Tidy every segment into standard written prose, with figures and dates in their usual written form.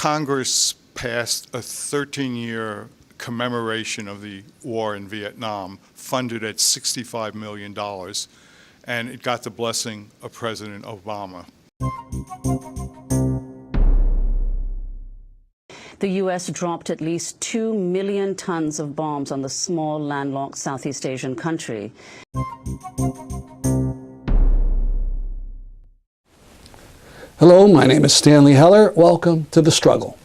Congress passed a 13-year commemoration of the war in Vietnam, funded at $65 million, and it got the blessing of President Obama. The U.S. dropped at least 2 million tons of bombs on the small, landlocked Southeast Asian country. Hello, my name is Stanley Heller. Welcome to The Struggle.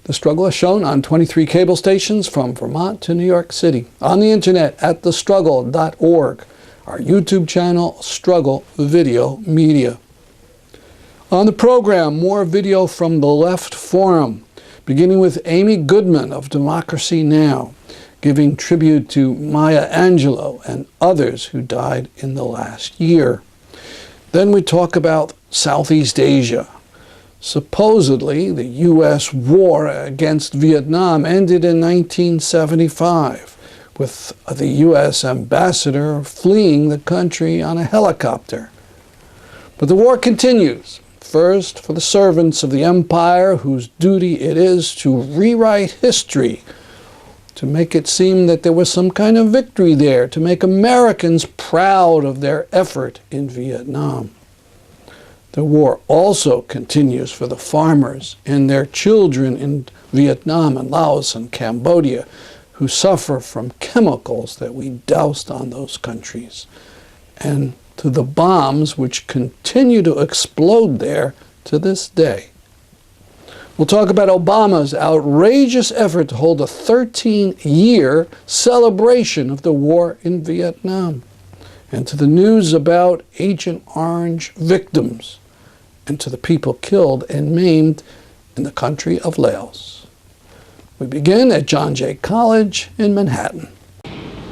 The Struggle is shown on 23 cable stations from Vermont to New York City, on the internet at thestruggle.org, our YouTube channel, Struggle Video Media. On the program, more video from the Left Forum, beginning with Amy Goodman of Democracy Now!, giving tribute to Maya Angelou and others who died in the last year. Then we talk about Southeast Asia. Supposedly, the U.S. war against Vietnam ended in 1975, with the U.S. ambassador fleeing the country on a helicopter. But the war continues, first for the servants of the empire whose duty it is to rewrite history, to make it seem that there was some kind of victory there, to make Americans proud of their effort in Vietnam. The war also continues for the farmers and their children in Vietnam and Laos and Cambodia who suffer from chemicals that we doused on those countries, and to the bombs which continue to explode there to this day. We'll talk about Obama's outrageous effort to hold a 13-year celebration of the war in Vietnam, and to the news about Agent Orange victims, and to the people killed and maimed in the country of Laos. We begin at John Jay College in Manhattan.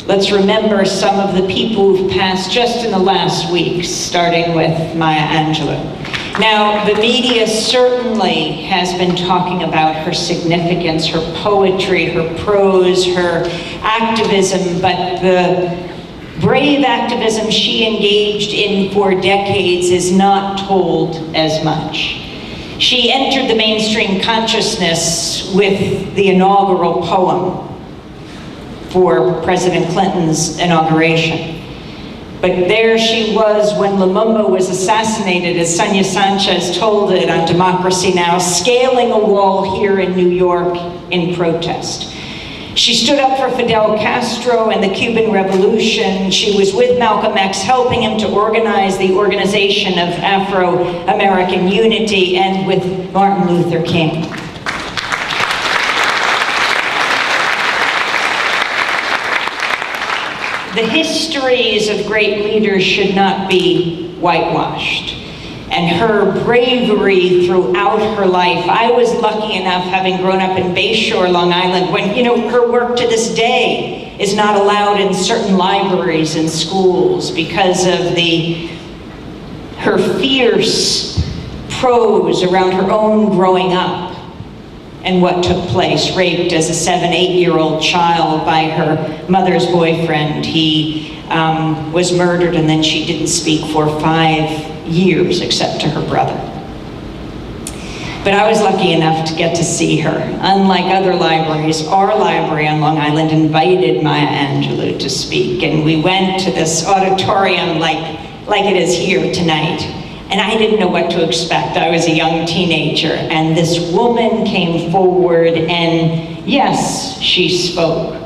Let's remember some of the people who've passed just in the last weeks, starting with Maya Angelou. Now, the media certainly has been talking about her significance, her poetry, her prose, her activism, but the brave activism she engaged in for decades is not told as much. She entered the mainstream consciousness with the inaugural poem for President Clinton's inauguration. But there she was when Lumumba was assassinated, as Sonia Sanchez told it on Democracy Now!, scaling a wall here in New York in protest. She stood up for Fidel Castro and the Cuban Revolution. She was with Malcolm X, helping him to organize the Organization of Afro-American Unity, and with Martin Luther King. The histories of great leaders should not be whitewashed. And her bravery throughout her life. I was lucky enough, having grown up in Bayshore, Long Island, when, her work to this day is not allowed in certain libraries and schools because of her fierce prose around her own growing up and what took place, raped as a 7, 8-year-old child by her mother's boyfriend. He was murdered, and then she didn't speak for 5 years except to her brother. But I was lucky enough to get to see her. Unlike other libraries, our library on Long Island invited Maya Angelou to speak, and we went to this auditorium like it is here tonight. And I didn't know what to expect. I was a young teenager, and this woman came forward, and yes, she spoke,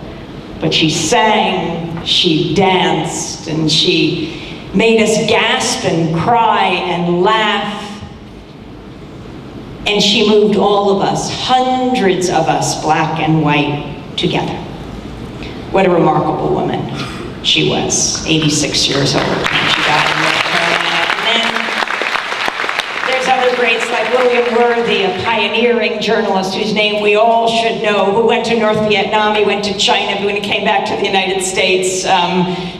but she sang, she danced, and she made us gasp and cry and laugh. And she moved all of us, hundreds of us, black and white, together. What a remarkable woman she was, 86 years old when she died in North Carolina. And then there's other greats like William Worthy, a pioneering journalist whose name we all should know, who went to North Vietnam, he went to China, when he came back to the United States.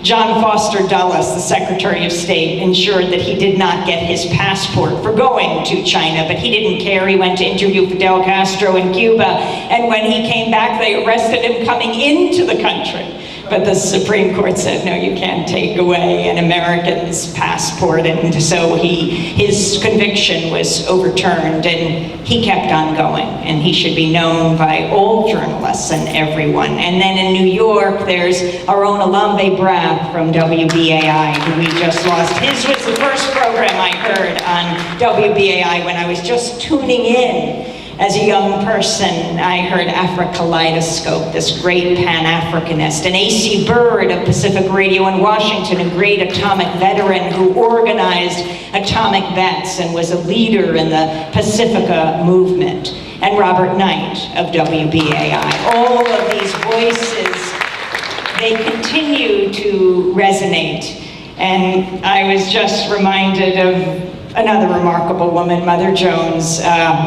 John Foster Dulles, the Secretary of State, ensured that he did not get his passport for going to China, but he didn't care. He went to interview Fidel Castro in Cuba, and when he came back, they arrested him coming into the country But the Supreme Court said, no, you can't take away an American's passport, and so his conviction was overturned, and he kept on going, and he should be known by all journalists and everyone. And then in New York, there's our own Alambe Bragg from WBAI, who we just lost. His was the first program I heard on WBAI when I was just tuning in. As a young person, I heard Afrikaleidoscope, this great Pan-Africanist, and A.C. Bird of Pacific Radio in Washington, a great atomic veteran who organized atomic vets and was a leader in the Pacifica movement, and Robert Knight of WBAI. All of these voices, they continue to resonate. And I was just reminded of another remarkable woman, Mother Jones,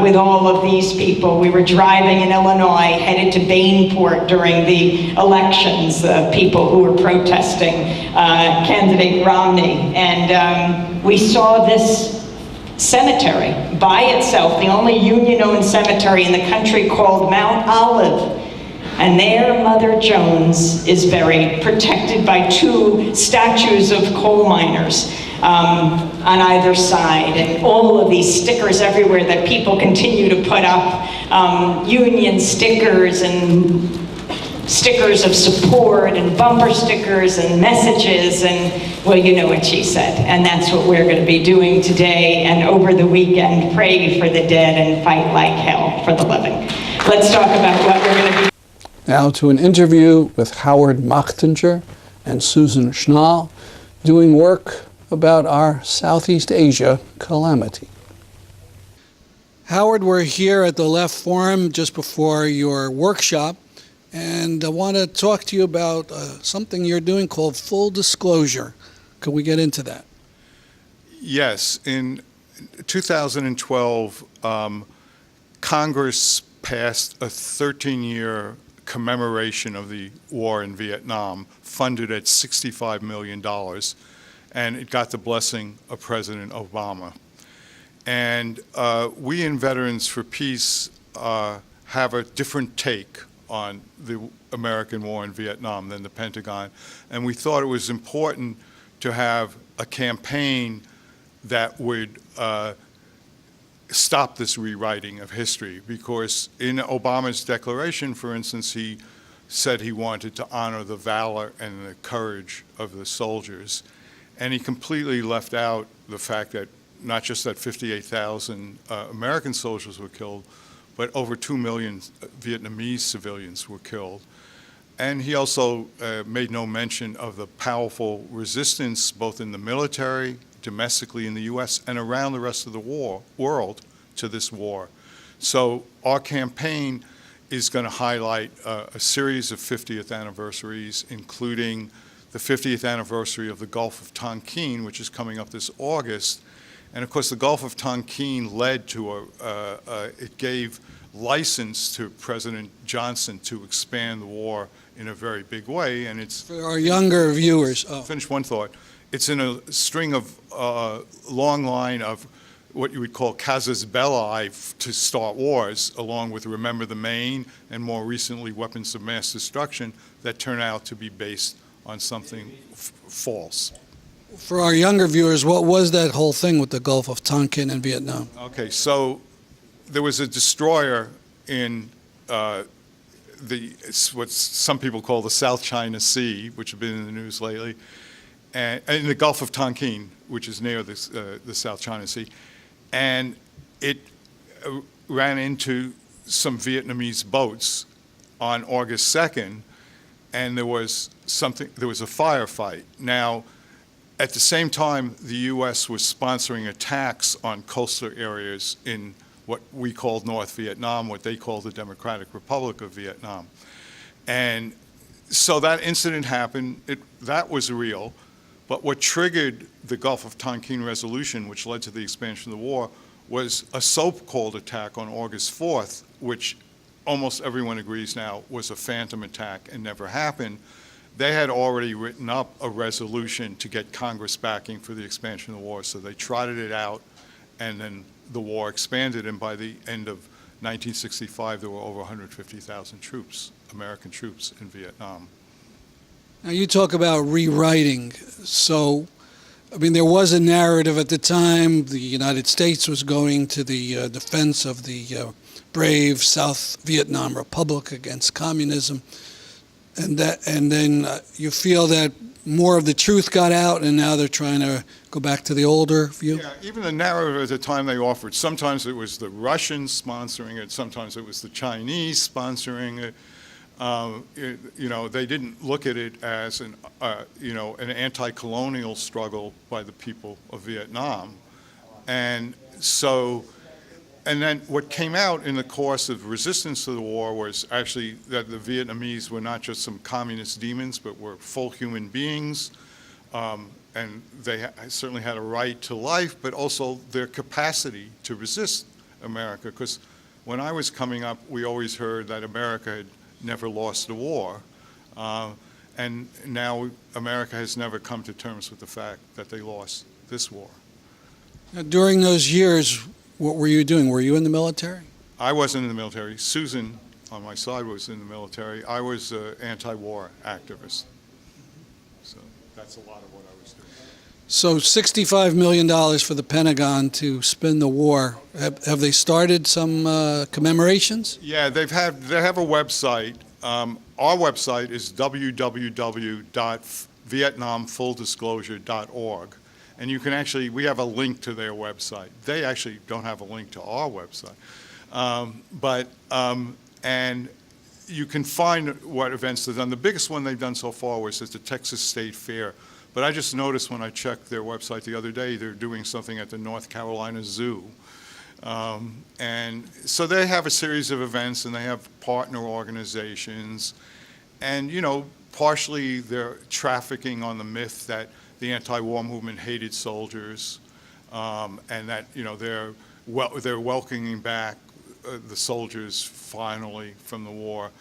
with all of these people. We were driving in Illinois, headed to Bainport during the elections, the people who were protesting candidate Romney. And we saw this cemetery by itself, the only Union-owned cemetery in the country, called Mount Olive. And there, Mother Jones is buried, protected by two statues of coal miners on either side, and all of these stickers everywhere that people continue to put up, Union stickers and stickers of support and bumper stickers and messages, and well, you know what she said. And that's what we're going to be doing today and over the weekend. Pray for the dead and fight like hell for the living. Let's talk about what we're going to be. Now to an interview with Howard Machtinger and Susan Schnall, doing work about our Southeast Asia calamity. Howard, we're here at the Left Forum just before your workshop, and I want to talk to you about something you're doing called full disclosure. Could we get into that? Yes. In 2012, Congress passed a 13-year commemoration of the war in Vietnam, funded at $65 million, and it got the blessing of President Obama. And we in Veterans for Peace have a different take on the American war in Vietnam than the Pentagon, and we thought it was important to have a campaign that would stop this rewriting of history, because in Obama's declaration, for instance, he said he wanted to honor the valor and the courage of the soldiers, and he completely left out the fact that not just that 58,000 American soldiers were killed, but over 2 million Vietnamese civilians were killed. And he also made no mention of the powerful resistance both in the military, domestically in the U.S., and around the rest of the world to this war. So our campaign is going to highlight a series of 50th anniversaries, including the 50th anniversary of the Gulf of Tonkin, which is coming up this August. And of course, the Gulf of Tonkin led to it gave license to President Johnson to expand the war in a very big way. And it's For our younger viewers. Finish one thought. It's in a string of long line of what you would call casus belli to start wars, along with Remember the Maim and more recently Weapons of Mass Destruction, that turn out to be based on something false. For our younger viewers, what was that whole thing with the Gulf of Tonkin and Vietnam? Okay, so there was a destroyer in what some people call the South China Sea, which have been in the news lately, and in the Gulf of Tonkin, which is near the South China Sea, and it ran into some Vietnamese boats on August 2nd, and there was a firefight. Now, at the same time, the U.S. was sponsoring attacks on coastal areas in what we called North Vietnam, what they called the Democratic Republic of Vietnam. And so that incident happened. That was real. But what triggered the Gulf of Tonkin resolution, which led to the expansion of the war, was a so-called attack on August 4th, which almost everyone agrees now was a phantom attack and never happened. They had already written up a resolution to get Congress backing for the expansion of the war, so they trotted it out, and then the war expanded, and by the end of 1965, there were over 150,000 troops, American troops, in Vietnam. Now you talk about rewriting. So, I mean, there was a narrative at the time. The United States was going to the defense of the brave South Vietnam Republic against communism, and then you feel that more of the truth got out, and now they're trying to go back to the older view. Yeah, even the narrative at the time they offered, sometimes it was the Russians sponsoring it, sometimes it was the Chinese sponsoring it. They didn't look at it as an anti-colonial struggle by the people of Vietnam. And then what came out in the course of resistance to the war was actually that the Vietnamese were not just some communist demons, but were full human beings. And they certainly had a right to life, but also their capacity to resist America. Because when I was coming up, we always heard that America had never lost a war. And now America has never come to terms with the fact that they lost this war. Now, during those years, what were you doing? Were you in the military? I wasn't in the military. Susan, on my side, was in the military. I was an anti-war activist. So that's a lot of what I was doing. So $65 million for the Pentagon to spin the war. Have they started some commemorations? Yeah, they have a website. Our website is www.vietnamfulldisclosure.org. And you can we have a link to their website. They actually don't have a link to our website. And you can find what events they've done. The biggest one they've done so far was at the Texas State Fair. But I just noticed when I checked their website the other day, they're doing something at the North Carolina Zoo. And so they have a series of events, and they have partner organizations. And, partially they're trafficking on the myth that the anti-war movement hated soldiers, and that, they're welcoming back the soldiers finally from the war.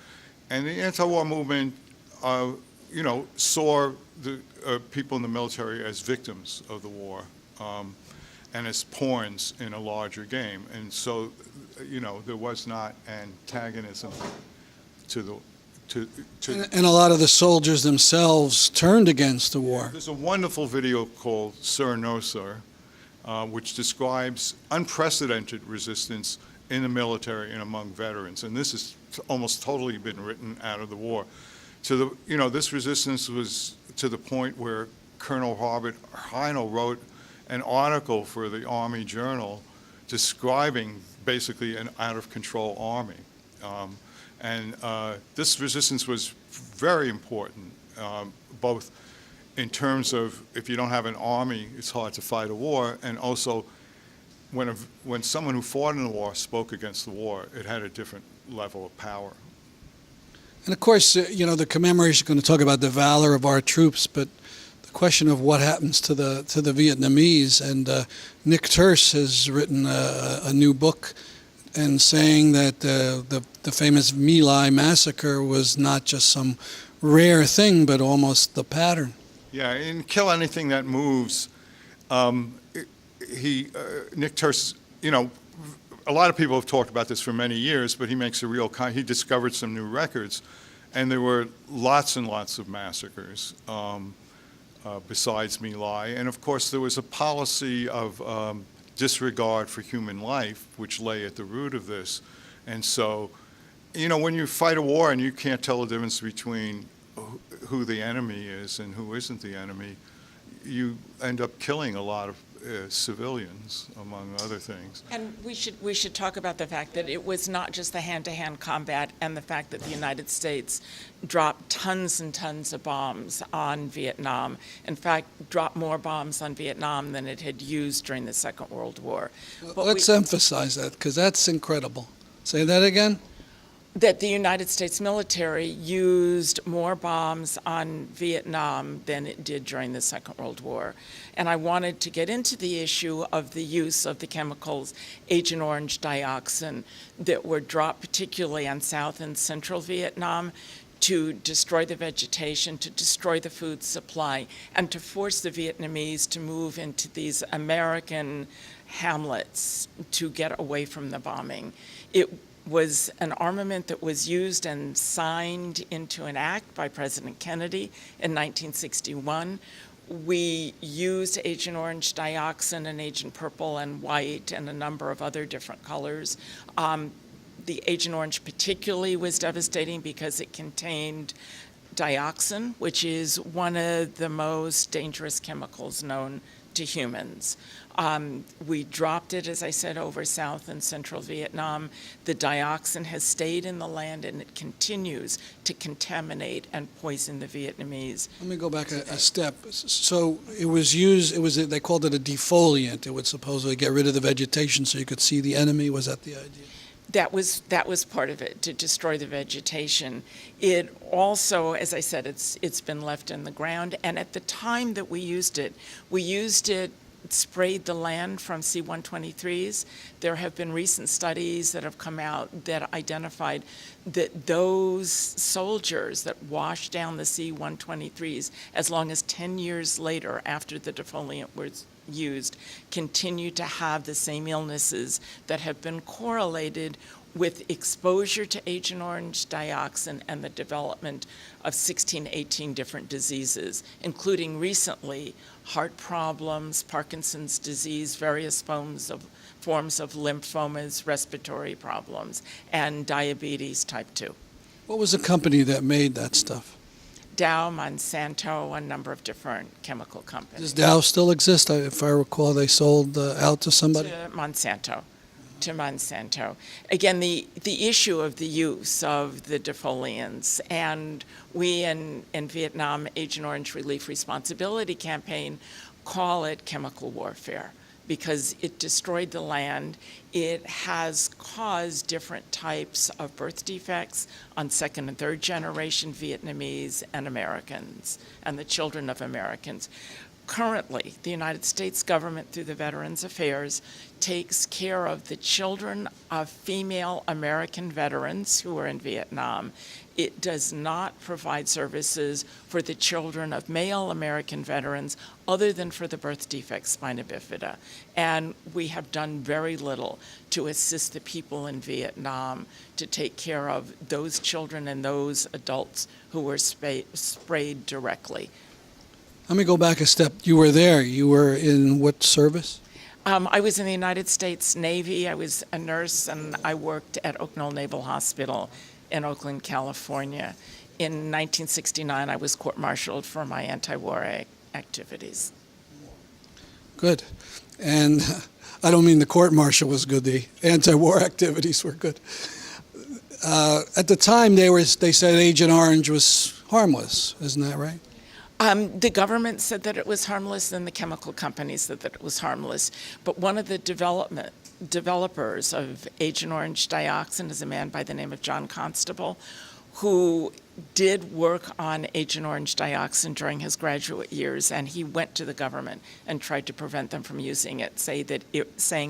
And the anti-war movement, saw the people in the military as victims of the war, and as pawns in a larger game. And so, there was not antagonism to the And a lot of the soldiers themselves turned against the war. There's a wonderful video called Sir No Sir, which describes unprecedented resistance in the military and among veterans. And this has almost totally been written out of the war. This resistance was to the point where Colonel Robert Heinel wrote an article for the Army Journal describing basically an out-of-control army. This resistance was very important, both in terms of if you don't have an army, it's hard to fight a war, and also when someone who fought in the war spoke against the war, it had a different level of power. And of course, the commemoration is going to talk about the valor of our troops, but the question of what happens to the Vietnamese, and Nick Turse has written a new book and saying that the famous My Lai massacre was not just some rare thing, but almost the pattern. Yeah, and kill anything that moves. Nick Turse, a lot of people have talked about this for many years, but he makes he discovered some new records, and there were lots and lots of massacres besides My Lai. And of course, there was a policy of disregard for human life, which lay at the root of this. And so, when you fight a war and you can't tell the difference between who the enemy is and who isn't the enemy, you end up killing a lot of civilians, among other things. And we should talk about the fact that it was not just the hand-to-hand combat, and the fact that the United States dropped tons and tons of bombs on Vietnam. In fact, dropped more bombs on Vietnam than it had used during the Second World War. But let's emphasize that, because that's incredible. Say that again? That the United States military used more bombs on Vietnam than it did during the Second World War. And I wanted to get into the issue of the use of the chemicals Agent Orange dioxin that were dropped particularly on South and Central Vietnam to destroy the vegetation, to destroy the food supply, and to force the Vietnamese to move into these American hamlets to get away from the bombing. was an armament that was used and signed into an act by President Kennedy in 1961. We used Agent Orange dioxin and Agent Purple and white and a number of other different colors. The Agent Orange particularly was devastating because it contained dioxin, which is one of the most dangerous chemicals known to humans. We dropped it, as I said, over South and Central Vietnam. The dioxin has stayed in the land and it continues to contaminate and poison the Vietnamese. Let me go back a step. So it was used, they called it a defoliant. It would supposedly get rid of the vegetation so you could see the enemy. Was that the idea? That was part of it, to destroy the vegetation. It also, as I said, it's been left in the ground, and at the time that we used it, sprayed the land from C-123s. There have been recent studies that have come out that identified that those soldiers that washed down the C-123s, as long as 10 years later after the defoliant was used, continue to have the same illnesses that have been correlated with exposure to Agent Orange dioxin and the development of 16, 18 different diseases, including recently heart problems, Parkinson's disease, various forms of lymphomas, respiratory problems, and diabetes type 2. What was the company that made that stuff? Dow, Monsanto, a number of different chemical companies. Does Dow still exist? If I recall, they sold out to somebody? To Monsanto. Again, the issue of the use of the defoliants, and we in Vietnam Agent Orange Relief Responsibility Campaign call it chemical warfare because it destroyed the land. It has caused different types of birth defects on second and third generation Vietnamese and Americans and the children of Americans. Currently, the United States government, through the Veterans Affairs, takes care of the children of female American veterans who are in Vietnam. It does not provide services for the children of male American veterans other than for the birth defect spina bifida. And we have done very little to assist the people in Vietnam to take care of those children and those adults who were sprayed directly. Let me go back a step. You were there. You were in what service? I was in the United States Navy. I was a nurse, and I worked at Oak Knoll Naval Hospital in Oakland, California. In 1969, I was court-martialed for my anti-war activities. Good. And I don't mean the court-martial was good. The anti-war activities were good. At the time, they said Agent Orange was harmless. Isn't that right? The government said that it was harmless, and the chemical companies said that it was harmless. But one of the developers of Agent Orange dioxin is a man by the name of John Constable, who did work on Agent Orange dioxin during his graduate years, and he went to the government and tried to prevent them from using it, saying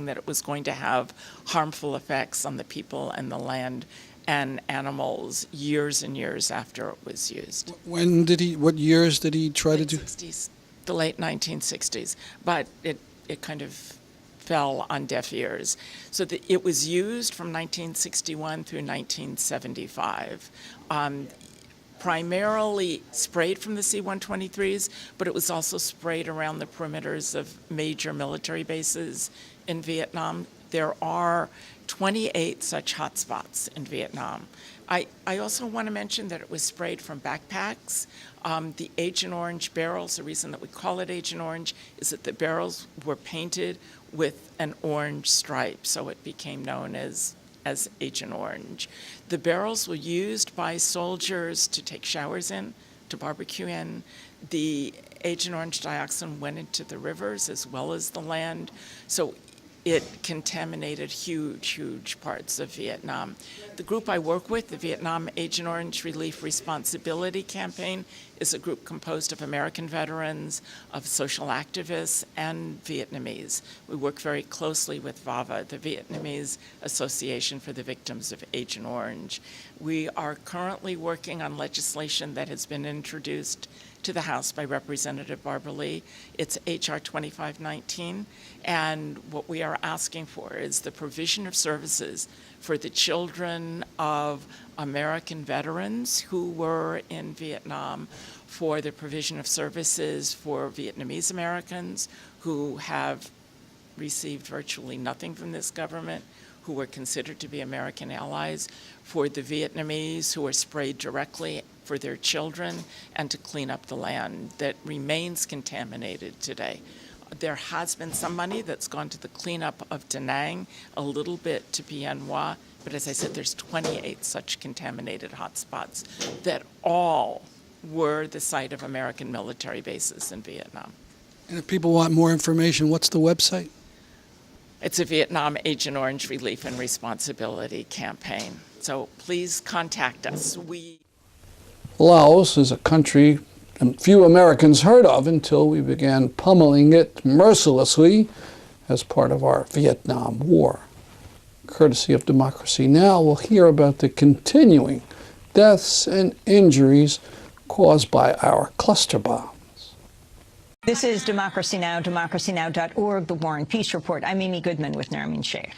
that it was going to have harmful effects on the people and the land and animals years and years after it was used. What years did he try to do? The late 1960s, but it kind of fell on deaf ears. So it was used from 1961 through 1975. Primarily sprayed from the C-123s, but it was also sprayed around the perimeters of major military bases in Vietnam. There are 28 such hotspots in Vietnam. I also want to mention that it was sprayed from backpacks. The Agent Orange barrels, the reason that we call it Agent Orange is that the barrels were painted with an orange stripe, so it became known as Agent Orange. The barrels were used by soldiers to take showers in, to barbecue in. The Agent Orange dioxin went into the rivers as well as the land, so it contaminated huge parts of Vietnam. The group I work with, the Vietnam Agent Orange Relief Responsibility Campaign, is a group composed of American veterans, of social activists, and Vietnamese. We work very closely with VAVA, the Vietnamese Association for the Victims of Agent Orange. We are currently working on legislation that has been introduced to the House by Representative Barbara Lee. It's H.R. 2519, and what we are asking for is the provision of services for the children of American veterans who were in Vietnam, for the provision of services for Vietnamese Americans who have received virtually nothing from this government, who were considered to be American allies, for the Vietnamese who are sprayed directly for their children, and to clean up the land that remains contaminated today. There has been some money that's gone to the cleanup of Da Nang, a little bit to Bien Hoa, but as I said, there's 28 such contaminated hotspots that all were the site of American military bases in Vietnam. And if people want more information, what's the website? It's a Vietnam Agent Orange Relief and Responsibility campaign. So please contact us. Laos is a country few Americans heard of until we began pummeling it mercilessly as part of our Vietnam War. Courtesy of Democracy Now!, we'll hear about the continuing deaths and injuries caused by our cluster bombs. This is Democracy Now!, democracynow.org, The War and Peace Report. I'm Amy Goodman with Nermeen Sheikh.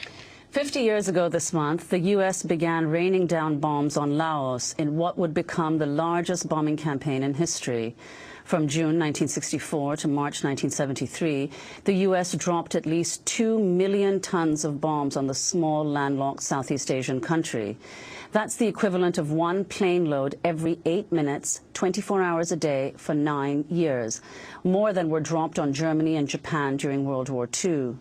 50 years ago this month, the U.S. began raining down bombs on Laos in what would become the largest bombing campaign in history. From June 1964 to March 1973, the U.S. dropped at least 2 million tons of bombs on the small, landlocked Southeast Asian country. That's the equivalent of one plane load every 8 minutes, 24 hours a day for 9 years, more than were dropped on Germany and Japan during World War II.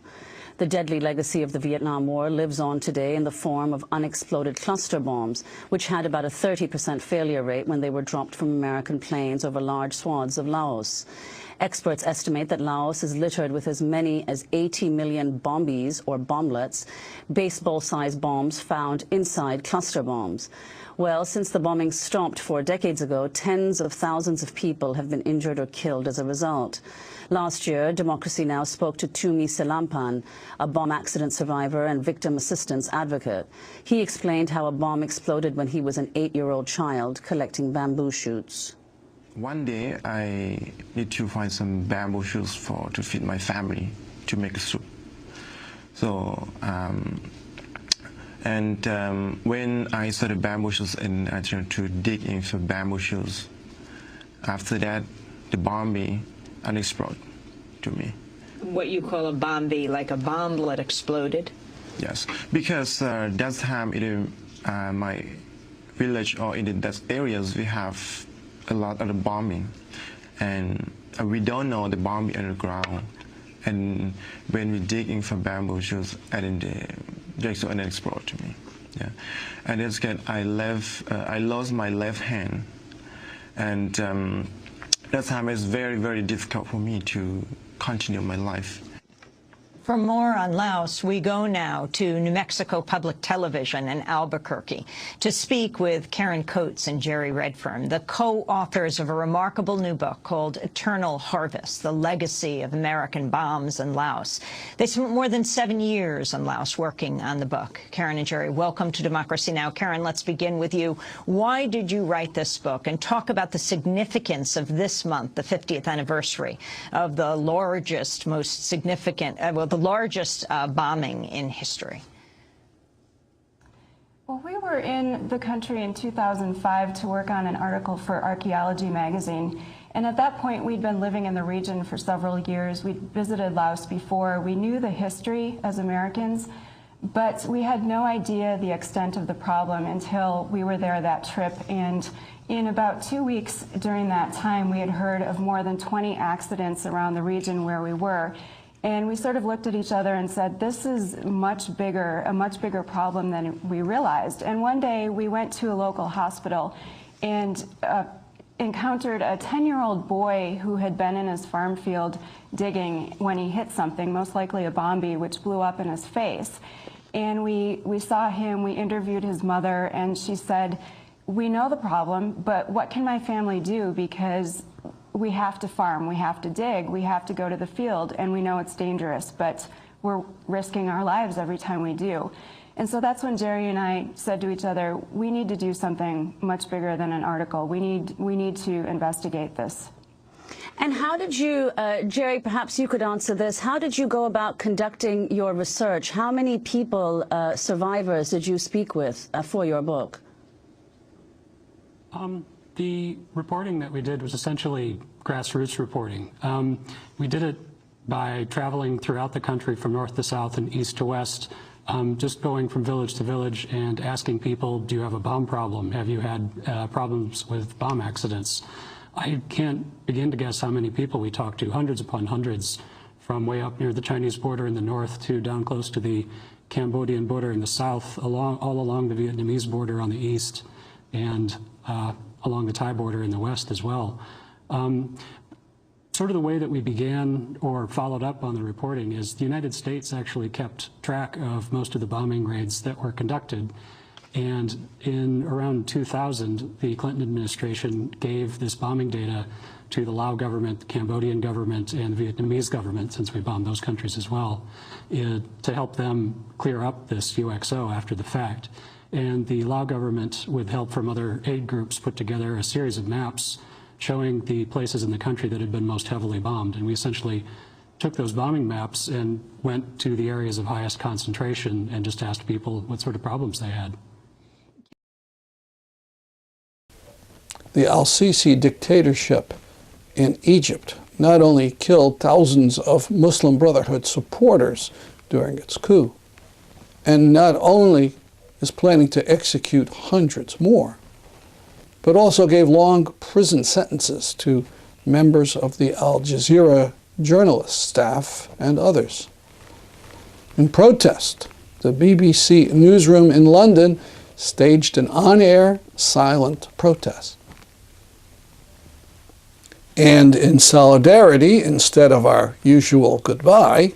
The deadly legacy of the Vietnam War lives on today in the form of unexploded cluster bombs, which had about a 30% failure rate when they were dropped from American planes over large swaths of Laos. Experts estimate that Laos is littered with as many as 80 million bombies, or bomblets, baseball-sized bombs found inside cluster bombs. Well, since the bombing stopped 4 decades ago, tens of thousands of people have been injured or killed as a result. Last year, Democracy Now! Spoke to Tumi Selampan, a bomb accident survivor and victim assistance advocate. He explained how a bomb exploded when he was an 8-year-old child collecting bamboo shoots. One day, I need to find some bamboo shoots to feed my family to make a soup. So, when I saw the bamboo shoots and I tried to dig in for bamboo shoots, after that, the bombing unexploded to me. What you call a bombie, like a bomblet exploded? Yes, because that time in my village or in that areas we have a lot of the bombing, and we don't know the bombing underground. And when we dig in for bamboo shoots, and they explode to me. Yeah, and it's good. I lost my left hand, and that time is very, very difficult for me to continue my life. For more on Laos, we go now to New Mexico Public Television in Albuquerque to speak with Karen Coates and Jerry Redfern, the co-authors of a remarkable new book called Eternal Harvest, The Legacy of American Bombs in Laos. They spent more than 7 years in Laos working on the book. Karen and Jerry, welcome to Democracy Now! Karen, let's begin with you. Why did you write this book? And talk about the significance of this month, the 50th anniversary of the largest, most significant, the largest bombing in history. Well, we were in the country in 2005 to work on an article for Archaeology magazine. And at that point, we'd been living in the region for several years. We'd visited Laos before. We knew the history as Americans, but we had no idea the extent of the problem until we were there that trip. And in about 2 weeks during that time, we had heard of more than 20 accidents around the region where we were. And we sort of looked at each other and said, this is a much bigger problem than we realized. And one day we went to a local hospital and encountered a 10-year-old boy who had been in his farm field digging when he hit something, most likely a bombie, which blew up in his face. And we saw him, we interviewed his mother, and she said, we know the problem, but what can my family do? Because we have to farm, we have to dig, we have to go to the field, and we know it's dangerous, but we're risking our lives every time we do. And so that's when Jerry and I said to each other, we need to do something much bigger than an article. We need to investigate this. And how did you, Jerry, perhaps you could answer this, how did you go about conducting your research? How many people, survivors, did you speak with for your book? The reporting that we did was essentially grassroots reporting. We did it by traveling throughout the country from north to south and east to west, just going from village to village and asking people, do you have a bomb problem? Have you had problems with bomb accidents? I can't begin to guess how many people we talked to, hundreds upon hundreds, from way up near the Chinese border in the north to down close to the Cambodian border in the south, all along the Vietnamese border on the east, and along the Thai border in the west as well. Sort of the way that we began or followed up on the reporting is the United States actually kept track of most of the bombing raids that were conducted. And in around 2000, the Clinton administration gave this bombing data to the Lao government, the Cambodian government, and the Vietnamese government, since we bombed those countries as well, to help them clear up this UXO after the fact. And the Lao government, with help from other aid groups, put together a series of maps showing the places in the country that had been most heavily bombed. And we essentially took those bombing maps and went to the areas of highest concentration and just asked people what sort of problems they had. The al-Sisi dictatorship in Egypt not only killed thousands of Muslim Brotherhood supporters during its coup, and not only is planning to execute hundreds more, but also gave long prison sentences to members of the Al Jazeera journalist staff and others. In protest, the BBC newsroom in London staged an on-air silent protest. And in solidarity, instead of our usual goodbye,